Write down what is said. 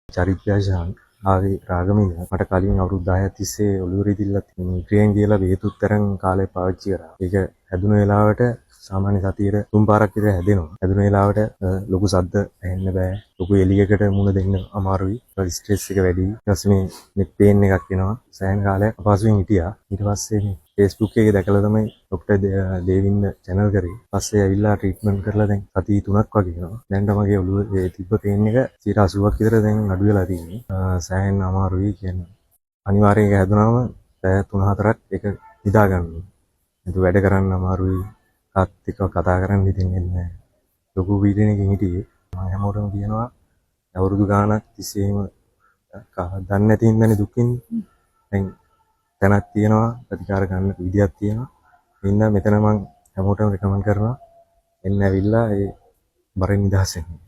චරිත්‍යයන් ආගේ රාගමින මට කලින් අවුරුදු 10ක් තිස්සේ ඔළුව රිදිල්ලත් මිග්‍රේන් කියලා බෙහෙතුත් තරම් කාලේ පාවිච්චි කරා. ඒක හැදුන වෙලාවට සාමාන්‍ය සතියේ 3 පාරක් විතර හැදෙනවා. හැදුන වෙලාවට ලොකු සද්ද ඇහෙන්න බෑ. ලොකු එළියකට මුණ දෙන්න අමාරුයි. ස්ට්‍රෙස් එක වැඩි. ඊට පස්සේ මේ නෙක් පේන් එකක් එනවා. සෑහෙන කාලයක් අපහසුයෙන් හිටියා. ඊට පස්සේ මේ Facebook එකේ දැකලා තමයි ડોක්ටර් දේවින්ද channel කරේ. පස්සේ ඇවිල්ලා ට්‍රීට්මන්ට් කරලා දැන් සති 3ක් වගේ යනවා. දැන් තමගේ ඔළුවේ තිබ්බ පේන් එක 80ක් විතර දැන් අඩු වෙලා තියෙනවා. සෑහෙන අමාරුයි කියන්නේ. අනිවාර්යයෙන් ඒක හැදුනම පැය 3-4ක් ඒක නිදා ගන්න ඕනේ. ඒක වැඩ කරන්න අමාරුයි. කාත් එක්ක කතා කරන්න හිතෙන්නේ නැහැ. ලොකු පීඩනයකින් හිටියේ. මම හැමෝටම කියනවා අවුරුදු ගාණක් තිස්සේම දන්නේ නැති ඉඳන්නේ දුකින්. දැන් තැනක් තියෙනවා ප්‍රතිකාර ගන්න විදියක් තියෙනවා. ඉන්න මෙතන මම හැමෝටම රෙකමන්ඩ් කරනවා එන්න ඇවිල්ලා ඒ බරෙන් නිදහස් වෙන්න.